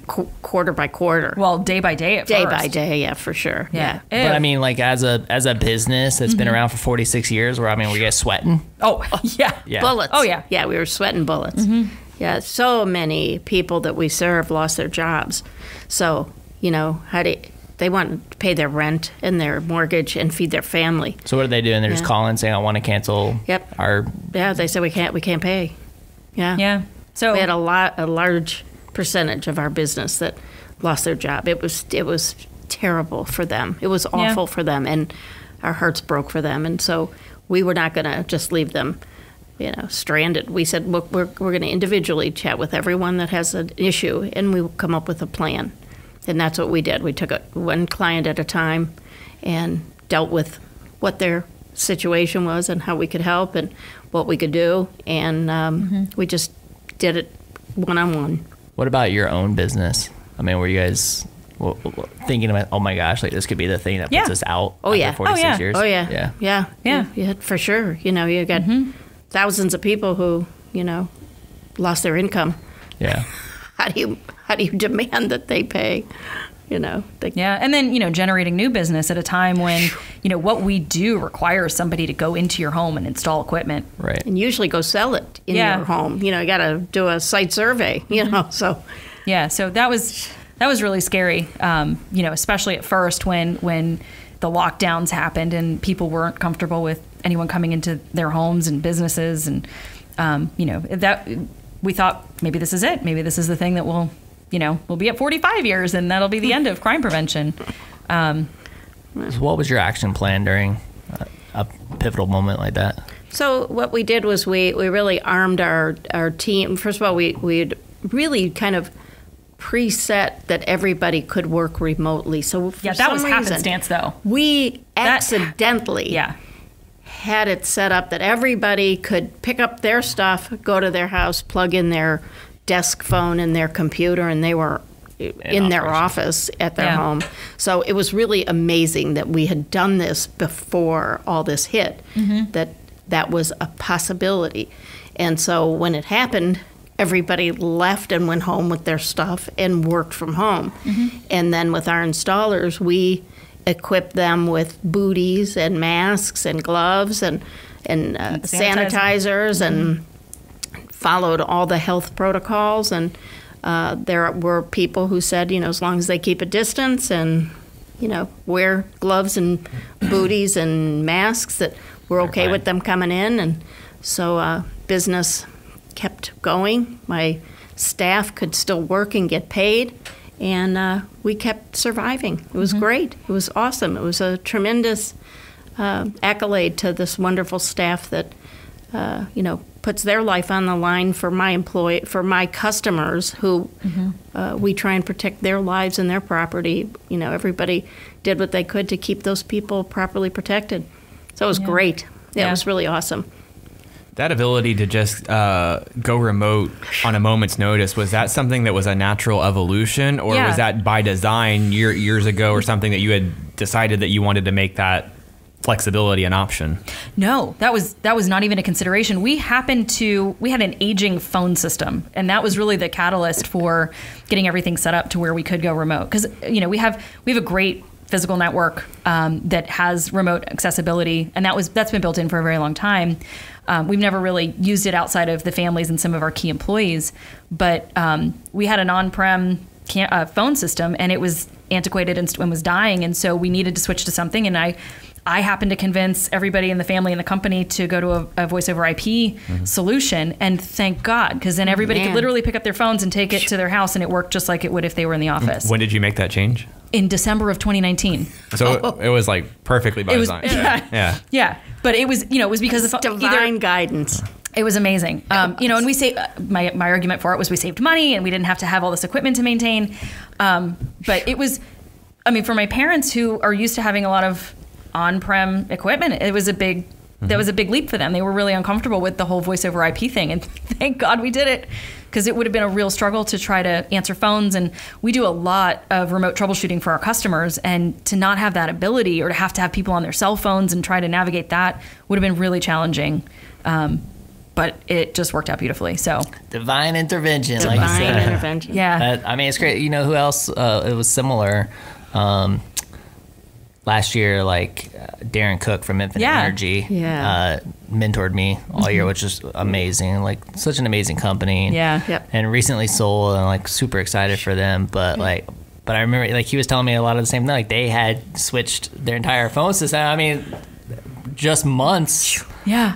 quarter by quarter. Well, day by day at Day first. by day, yeah, for sure. Yeah. But like as a business that's been around for 46 years, where we get sweating. Oh, yeah. Yeah. Bullets. Oh, yeah. Yeah, we were sweating bullets. Yeah, so many people that we serve lost their jobs. So, they want to pay their rent and their mortgage and feed their family. So what are they doing? They're just calling saying, I want to cancel Yep. our. Yeah, they said we can't pay. Yeah. Yeah. So We had a large percentage of our business that lost their job. It was terrible for them. It was awful for them, and our hearts broke for them. And so we were not going to just leave them, stranded. We said, look, we're going to individually chat with everyone that has an issue, and we will come up with a plan. And that's what we did. We took one client at a time and dealt with what their situation was and how we could help and what we could do. And we just did it one-on-one. What about your own business? Were you guys thinking about, oh my gosh, like this could be the thing that puts us out after 46 years? Oh, yeah. Yeah, for sure. You got thousands of people who, lost their income. Yeah. How do you demand that they pay? Yeah, and then generating new business at a time when what we do requires somebody to go into your home and install equipment. Right. And usually go sell it in your home. You got to do a site survey. So yeah, so that was really scary. Especially at first when the lockdowns happened and people weren't comfortable with anyone coming into their homes and businesses, and that we thought maybe this is it. Maybe this is the thing that we'll be at 45 years and that'll be the end of crime prevention. So what was your action plan during a pivotal moment like that? So what we did was we really armed our team. First of all, we had really kind of preset that everybody could work remotely. So for that some was reason, happenstance, though. we accidentally Yeah. had it set up that everybody could pick up their stuff, go to their house, plug in their desk phone and their computer, and they were in their office at their Yeah. home. So it was really amazing that we had done this before all this hit, that was a possibility. And so when it happened, everybody left and went home with their stuff and worked from home. And then with our installers, we equipped them with booties and masks and gloves and sanitizers and followed all the health protocols. And there were people who said, as long as they keep a distance and, wear gloves and booties and masks, that we're okay with them coming in. And so business kept going. My staff could still work and get paid, and we kept surviving. It was great. It was awesome. It was a tremendous accolade to this wonderful staff that puts their life on the line for my customers who we try and protect their lives and their property. Everybody did what they could to keep those people properly protected. So it was great. Yeah, it was really awesome. That ability to just go remote on a moment's notice, was that something that was a natural evolution, or was that by design years ago, or something that you had decided that you wanted to make that flexibility an option? No, that was not even a consideration. We had an aging phone system, and that was really the catalyst for getting everything set up to where we could go remote. Because we have a great physical network that has remote accessibility, and that's been built in for a very long time. We've never really used it outside of the families and some of our key employees, but we had an on-prem phone system, and it was antiquated and was dying, and so we needed to switch to something. And I happened to convince everybody in the family and the company to go to a voice over IP solution, and thank God, because then everybody could literally pick up their phones and take it to their house, and it worked just like it would if they were in the office. When did you make that change? In December of 2019. So it was like perfectly by design. Yeah. But it was, it was because of divine guidance. It was amazing. And we say my argument for it was we saved money and we didn't have to have all this equipment to maintain. But it was, for my parents who are used to having a lot of on-prem equipment, it was that was a big leap for them. They were really uncomfortable with the whole voice over IP thing, and thank God we did it, because it would have been a real struggle to try to answer phones. And we do a lot of remote troubleshooting for our customers, and to not have that ability, or to have people on their cell phones and try to navigate that, would have been really challenging. But it just worked out beautifully. So divine intervention, like you said. Divine intervention. Yeah. It's great. You know who else? It was similar. Last year, Darren Cook from Infinite Energy mentored me all year, which is amazing. Like, such an amazing company. And recently sold, and super excited for them. But but I remember he was telling me a lot of the same thing. Like, they had switched their entire phone system. Just months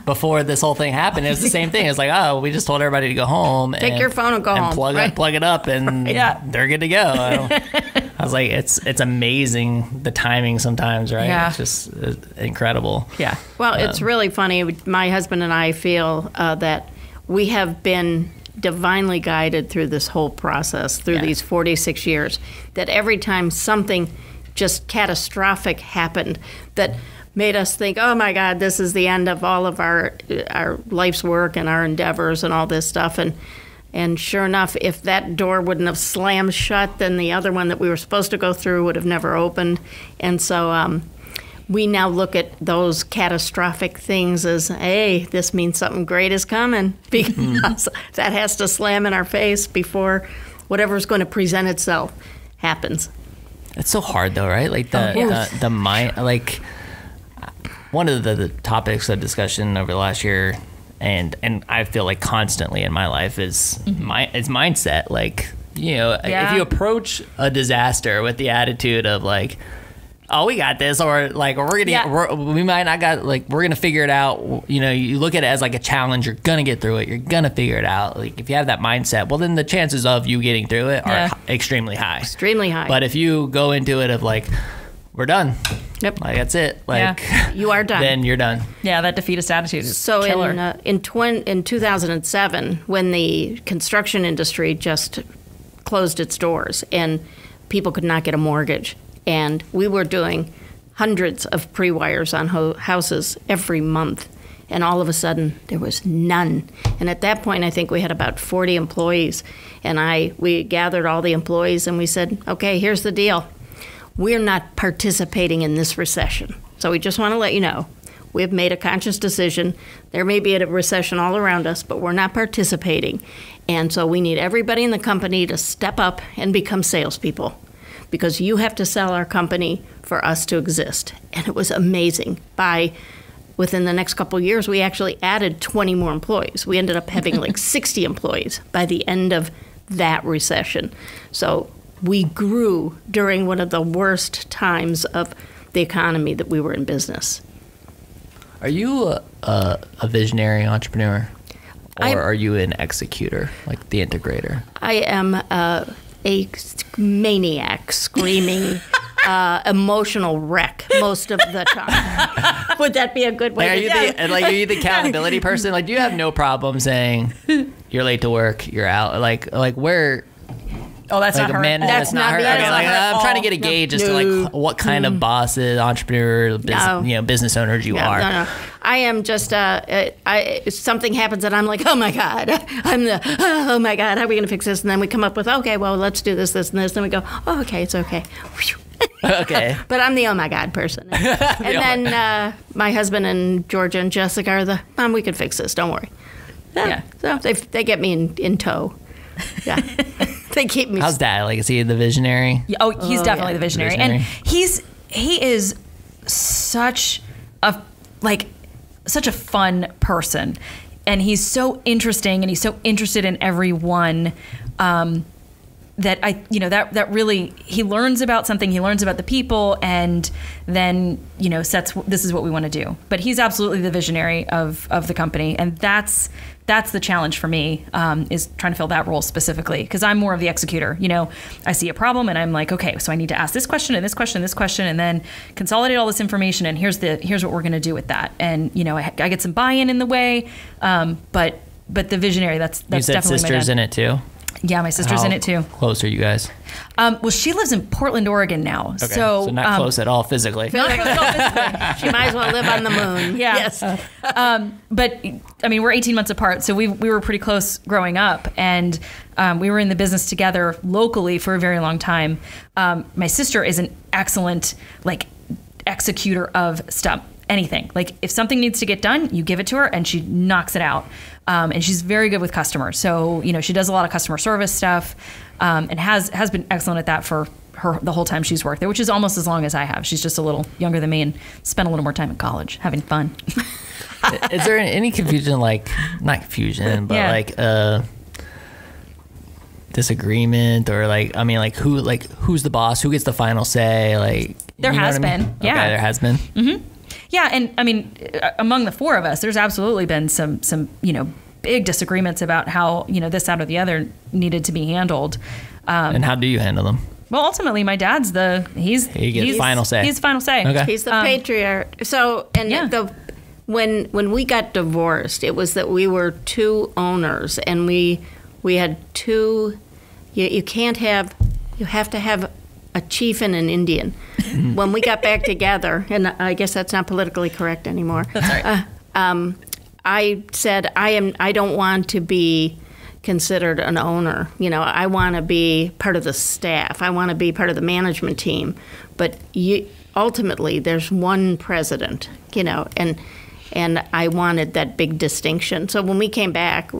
before this whole thing happened, it was the same thing. It's like, we just told everybody to go home. Take your phone and go home. Plug it up, and they're good to go. I was like, it's amazing, the timing sometimes, right? Yeah. It's just incredible. Yeah. Well, it's really funny. My husband and I feel that we have been divinely guided through this whole process, through these 46 years, that every time something just catastrophic happened that made us think, oh my God, this is the end of all of our life's work and our endeavors and all this stuff. And sure enough, if that door wouldn't have slammed shut, then the other one that we were supposed to go through would have never opened. And so we now look at those catastrophic things as, hey, this means something great is coming, because that has to slam in our face before whatever's going to present itself happens. It's so hard though, right? The mind, one of the topics of discussion over the last year, and I feel like constantly in my life, is mindset. If you approach a disaster with the attitude of oh, we got this, or we might not got, we're gonna figure it out. You look at it as a challenge. You're gonna get through it. You're gonna figure it out. If you have that mindset, well, then the chances of you getting through it are extremely high. Extremely high. But if you go into it of we're done. Yep. Like that's it. Like You are done. then you're done. Yeah, that defeatist attitude is So killer. in 2007, when the construction industry just closed its doors and people could not get a mortgage, and we were doing hundreds of pre-wires on houses every month, and all of a sudden there was none. And at that point, I think we had about 40 employees, and we gathered all the employees and we said, okay, here's the deal. We're not participating in this recession. So we just want to let you know, we've made a conscious decision. There may be a recession all around us, but we're not participating. And so we need everybody in the company to step up and become salespeople, because you have to sell our company for us to exist. And it was amazing. Within the next couple of years, we actually added 20 more employees. We ended up having like 60 employees by the end of that recession. So we grew during one of the worst times of the economy that we were in business. Are you a visionary entrepreneur, or I'm- are you an executor, like the integrator? I am a maniac, screaming, emotional wreck most of the time. Would that be a good way Are you the accountability person? Like, do you have no problem saying you're late to work, you're out? Like where? Oh, that's Like not a her. manager, That's not her. me. Okay, That's like, not her I'm at trying to all. get a gauge as to No. like what kind of bosses, entrepreneur, business owners you are. No. I am just, something happens and I'm like, oh my God, oh my God, how are we going to fix this? And then we come up with, okay, well, let's do this, this, and this. And we go, oh, okay, it's okay. Okay. But I'm the oh my God person. And then my husband and Georgia and Jessica are the, Mom, we can fix this, don't worry. Yeah. So they get me in tow. Yeah. They keep me. How's Dad? Like, is he the visionary? Yeah, he's definitely the visionary. Visionary. And he is such a fun person, and he's so interesting, and he's so interested in everyone. That that really, he learns about something, he learns about the people, and then sets, this is what we want to do. But he's absolutely the visionary of the company, and that's the challenge for me, is trying to fill that role specifically, because I'm more of the executor. I see a problem and I'm like, okay, so I need to ask this question and this question and this question, and then consolidate all this information, and here's what we're going to do with that. And I get some buy-in in the way, but the visionary, that's You said definitely sisters my in dad. it too. Yeah, my sister's in it too. Close are you guys? Well, she lives in Portland, Oregon now. Okay. So not close at all physically. She might as well live on the moon. Yeah. Yes. But I mean, we're 18 months apart, so we were pretty close growing up, and we were in the business together locally for a very long time. My sister is an excellent executor of stuff. Anything. Like, if something needs to get done, you give it to her and she knocks it out. And she's very good with customers. So, she does a lot of customer service stuff, and has been excellent at that for the whole time she's worked there, which is almost as long as I have. She's just a little younger than me and spent a little more time in college having fun. Is there any confusion, not confusion, but disagreement, or who's the boss? Who gets the final say? There has been. Yeah. Okay, there has been. Mm-hmm. Yeah, and I mean, among the four of us, there's absolutely been some big disagreements about how this, that, or the other needed to be handled. And how do you handle them? Well, ultimately, my dad's He gets final say. He's final say. Okay. He's the patriarch. So, when we got divorced, it was that we were two owners, and we had two. You have to have a chief and an Indian. When we got back together, and I guess that's not politically correct anymore. That's right. I said I don't want to be considered an owner. I want to be part of the staff. I want to be part of the management team. But ultimately, there's one president. And I wanted that big distinction. So when we came back,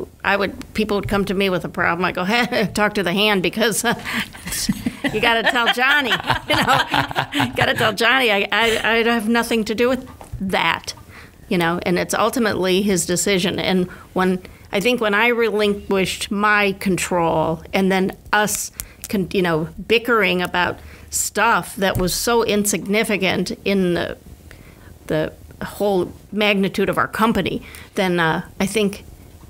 people would come to me with a problem. I go, hey, talk to the hand, because you got to tell Johnny. Got to tell Johnny. I have nothing to do with that. And it's ultimately his decision. And when I relinquished my control, and then us, bickering about stuff that was so insignificant in the whole magnitude of our company, then I think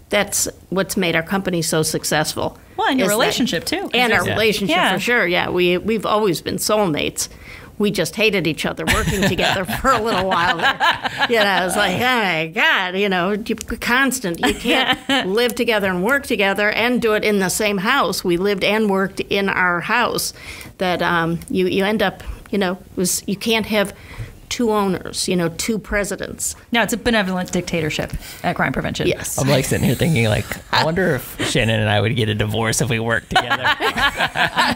that's what's made our company so successful. Well, and your relationship too. And our relationship, Yeah. for sure. Yeah, we've always been soulmates. we just hated each other working together for a little while there. It was like, oh my God, constant. You can't live together and work together and do it in the same house. We lived and worked in our house. That you end up, you can't have two owners, two presidents. No, it's a benevolent dictatorship at Crime Prevention. Yes. I'm like sitting here thinking, like, I wonder if Shannon and I would get a divorce if we worked together. I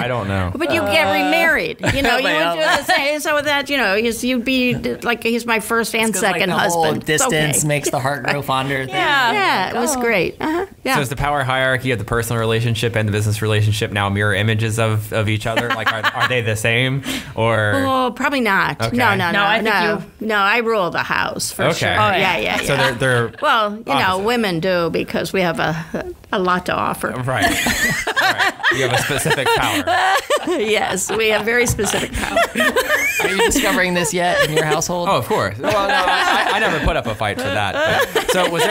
don't know. But you get remarried. You would do the same. So with that, you'd be like, he's my first and second the husband. whole distance Okay. makes the heart grow fonder. Thing. Yeah, it was great. Yeah. So is the power hierarchy of the personal relationship and the business relationship now mirror images of each other? Like, are they the same? Or Oh, probably not. Okay. No, I think no. I rule the house for Okay. sure. Oh, yeah. So they're Well, opposite. women do because we have a lot to offer. right. You have a specific power. Yes, we have very specific power. Are you discovering this yet in your household? Oh, of course. Well, no, I never put up a fight for that. But, so was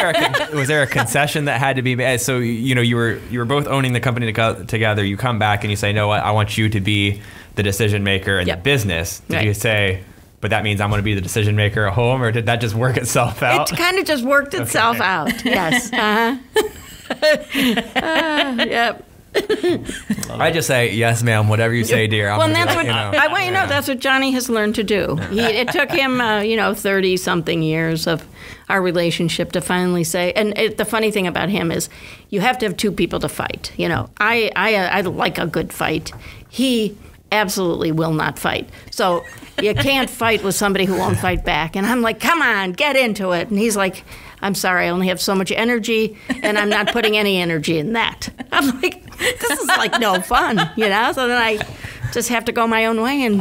there a concession that had to be made? So you were both owning the company together. You come back and you say, no, I want you to be the decision maker in the business. Did you say, but that means I'm going to be the decision maker at home, or did that just work itself out? It kind of just worked itself out. Yes. Yep. I just say, yes, ma'am, whatever you say, dear. I'm Well, and gonna that's be what like, I want you to know. That's what Johnny has learned to do. It took him, 30-something years of our relationship to finally say. And the funny thing about him is, you have to have two people to fight. I like a good fight. He absolutely will not fight. So you can't fight with somebody who won't fight back. And I'm like, come on, get into it. And he's like, I'm sorry, I only have so much energy, and I'm not putting any energy in that. I'm like, this is like no fun, So then I just have to go my own way and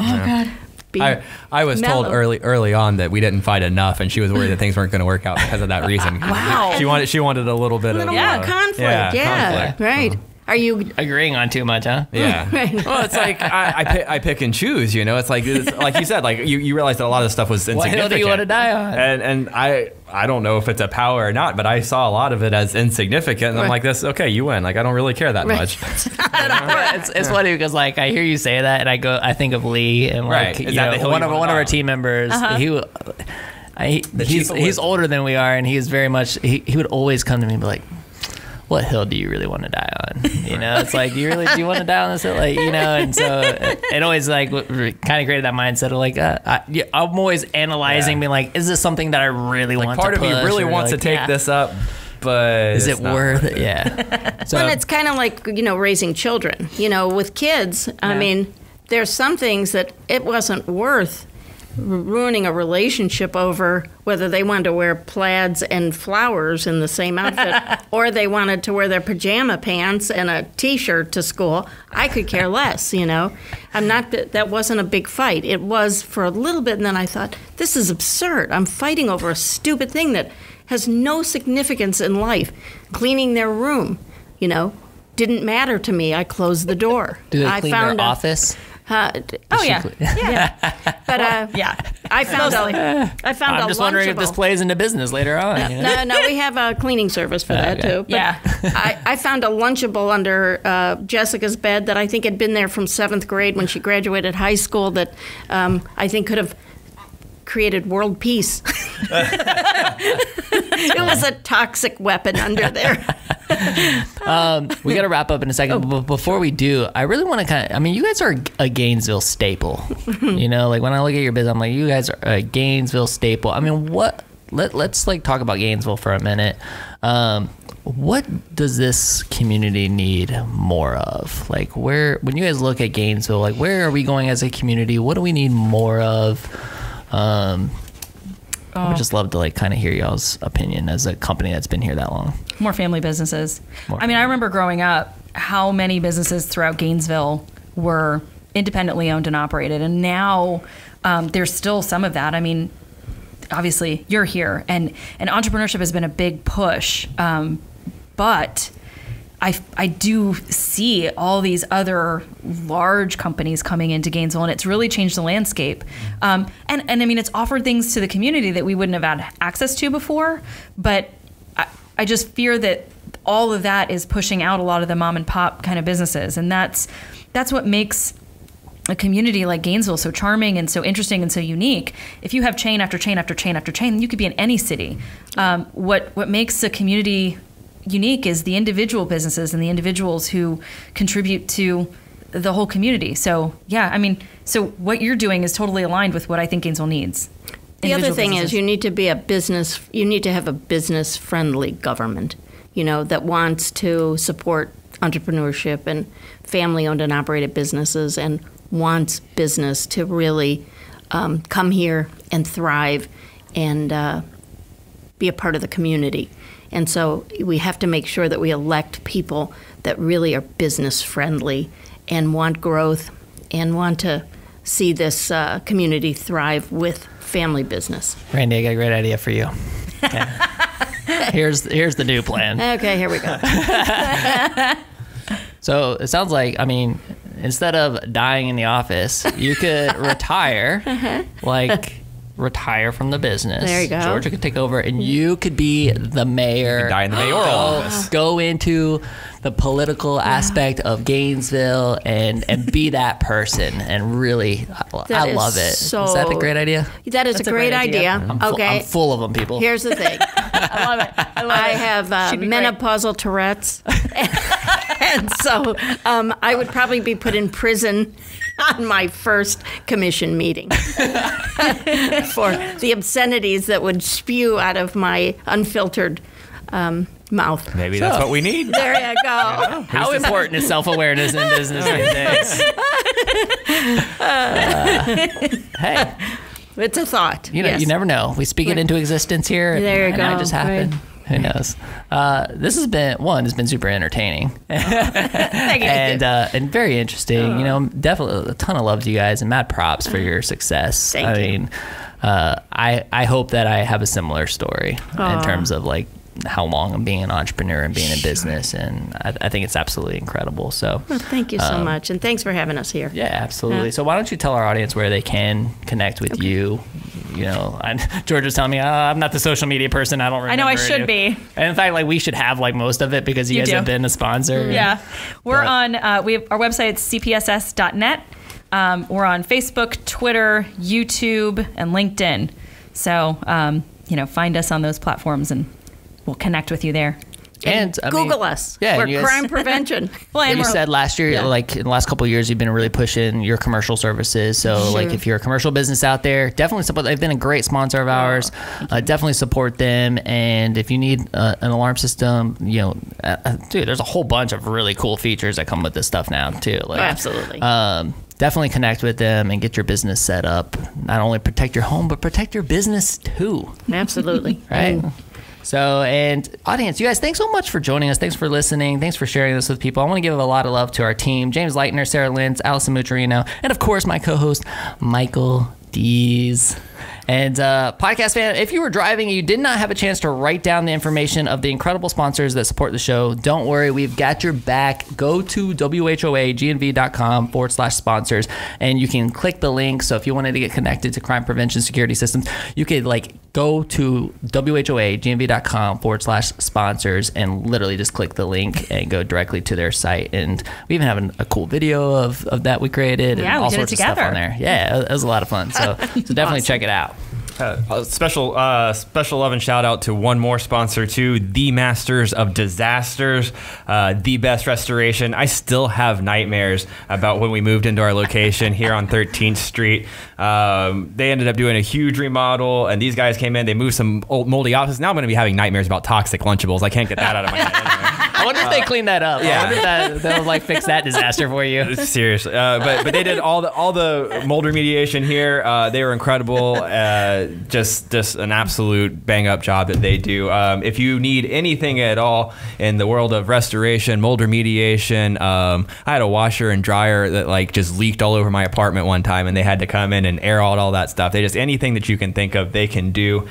be I was told mellow. early on that we didn't fight enough, and she was worried that things weren't going to work out because of that reason. Wow. She wanted a little bit of conflict. conflict. Right. Are you? Agreeing on too much, huh? Yeah. Well, it's like I pick and choose. It's like you said, like you realize that a lot of stuff was What insignificant. hill do you want to die on? And I don't know if it's a power or not, but I saw a lot of it as insignificant, and I'm like, this okay, you win. Like, I don't really care that much. It's funny because like I hear you say that and I think of Lee and like Right. Is that the hill one you of wanna our die team members. He's chief of older than we are, and he's very much he would always come to me and be like, what hill do you really want to die on? It's like, do you want to die on this hill? Like, and so it always like kind of created that mindset of like, I'm always analyzing, being like, is this something that I really want Part to of me push, really or wants like, to take this up, but Is it's it not worth it? Yeah. So Well, it's kind of like raising children. With kids, I mean, there's some things that it wasn't worth ruining a relationship over whether they wanted to wear plaids and flowers in the same outfit or they wanted to wear their pajama pants and a t-shirt to school. I could care less, that wasn't a big fight. It was for a little bit, and then I thought, this is absurd. I'm fighting over a stupid thing that has no significance in life. Cleaning their room, didn't matter to me. I closed the door. do they I clean found their a- office? Oh, yeah. But I found I'm a just wondering if this Lunchable. plays into business later on. No, we have a cleaning service for that Okay. too. But Yeah. I found a Lunchable under Jessica's bed that I think had been there from 7th grade when she graduated high school. That I think could have created world peace. It was a toxic weapon under there. We got to wrap up in a second. But before we do, I really want to you guys are a Gainesville staple. Like when I look at your business, I'm like, you guys are a Gainesville staple. I mean, let's like talk about Gainesville for a minute. What does this community need more of? Like when you guys look at Gainesville, like where are we going as a community? What do we need more of? I would just love to like kind of hear y'all's opinion as a company that's been here that long. More family businesses. More I mean, I remember growing up how many businesses throughout Gainesville were independently owned and operated. And now there's still some of that. I mean, obviously you're here and entrepreneurship has been a big push. But I do see all these other large companies coming into Gainesville, and it's really changed the landscape. And I mean, it's offered things to the community that we wouldn't have had access to before. But I just fear that all of that is pushing out a lot of the mom and pop kind of businesses, and that's what makes a community like Gainesville, so charming and so interesting and so unique, if you have chain after chain after chain after chain, you could be in any city. What makes a community unique is the individual businesses and the individuals who contribute to the whole community. So yeah, I mean, so what you're doing is totally aligned with what I think Gainesville needs. The other Individual thing businesses. is you need to have a business-friendly government, that wants to support entrepreneurship and family-owned and operated businesses and wants business to really come here and thrive and be a part of the community. And so we have to make sure that we elect people that really are business-friendly and want growth and want to see this community thrive with family business. Randy, I got a great idea for you. Okay. Here's the new plan. Okay, here we go. So it sounds like, I mean, instead of dying in the office, you could retire, retire from the business. There you go. Georgia could take over, and you could be the mayor. Die in the mayoral office. Go into the political aspect of Gainesville and be that person. And really, I is love it. so- Is that a great idea? That is That's a great idea. Okay. I'm full of them, people. Here's the thing. I love it. I have She'd be great. menopausal Tourette's. And so I would probably be put in prison on my first commission meeting for the obscenities that would spew out of my unfiltered mouth. Maybe that's what we need. There you go. How important is self-awareness in business these days? Hey, It's a thought. you never know. We speak it into existence here. There you and it might go. just happen. Right. Who knows? This has been super entertaining Thank you. and very interesting. Definitely a ton of love to you guys and mad props for your success. Thank you. mean, I hope that I have a similar story in terms of like how long I'm being an entrepreneur and being in business, and I think it's absolutely incredible. So. Well, thank you so much, and thanks for having us here. Yeah, absolutely. Yeah. So why don't you tell our audience where they can connect with you? George was telling me, I'm not the social media person. I don't remember. I know I should it. be. And in fact, we should have most of it because you guys do. have been a sponsor. Yeah. We're But- on, our website is cpss.net. We're on Facebook, Twitter, YouTube, and LinkedIn. So, find us on those platforms and we'll connect with you there. And Google us. Yeah, We're and you guys- crime prevention. Well, and You we're- said last year, Yeah. in the last couple of years, you've been really pushing your commercial services. So, Sure. if you're a commercial business out there, definitely support. They've been a great sponsor of ours. Definitely support them. And if you need an alarm system, dude, there's a whole bunch of really cool features that come with this stuff now too. Absolutely. Definitely connect with them and get your business set up. Not only protect your home, but protect your business too. Absolutely. Right. And So, and audience, you guys, thanks so much for joining us. Thanks for listening. Thanks for sharing this with people. I want to give a lot of love to our team, James Leitner, Sarah Lintz, Allison Mucciarino, and of course, my co-host, Michael Dees. And podcast fan, if you were driving and you did not have a chance to write down the information of the incredible sponsors that support the show, don't worry, we've got your back. Go to whoagnv.com/sponsors and you can click the link. So if you wanted to get connected to crime prevention security systems, you could go to whoagnv.com/sponsors and literally just click the link and go directly to their site. And we even have a cool video of that we created and Yeah, we all did it sorts of stuff together. on there. Yeah, it was a lot of fun. So definitely check it out. Special love and shout out to one more sponsor too, the Masters of Disasters, The Best Restoration. I still have nightmares about when we moved into our location here on 13th Street. They ended up doing a huge remodel, and these guys came in. They moved some old moldy offices. Now I'm going to be having nightmares about toxic Lunchables. I can't get that out of my head anyway. I wonder if they clean that up. yeah. I wonder if they'll fix that disaster for you. Seriously, but they did all the mold remediation here. They were incredible. Just an absolute bang up job that they do. If you need anything at all in the world of restoration, mold remediation, I had a washer and dryer that just leaked all over my apartment one time, and they had to come in and air out all that stuff. Anything that you can think of, they can do.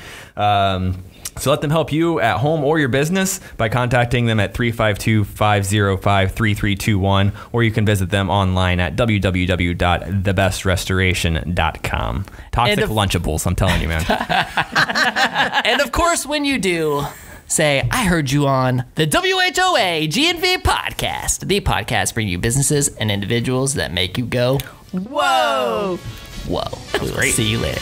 So let them help you at home or your business by contacting them at 352-505-3321, or you can visit them online at www.thebestrestoration.com. Toxic Lunchables, I'm telling you, man. And of course, when you do, say, I heard you on the WHOA GNV podcast, the podcast bringing you businesses and individuals that make you go, Whoa. Whoa. We will see you later.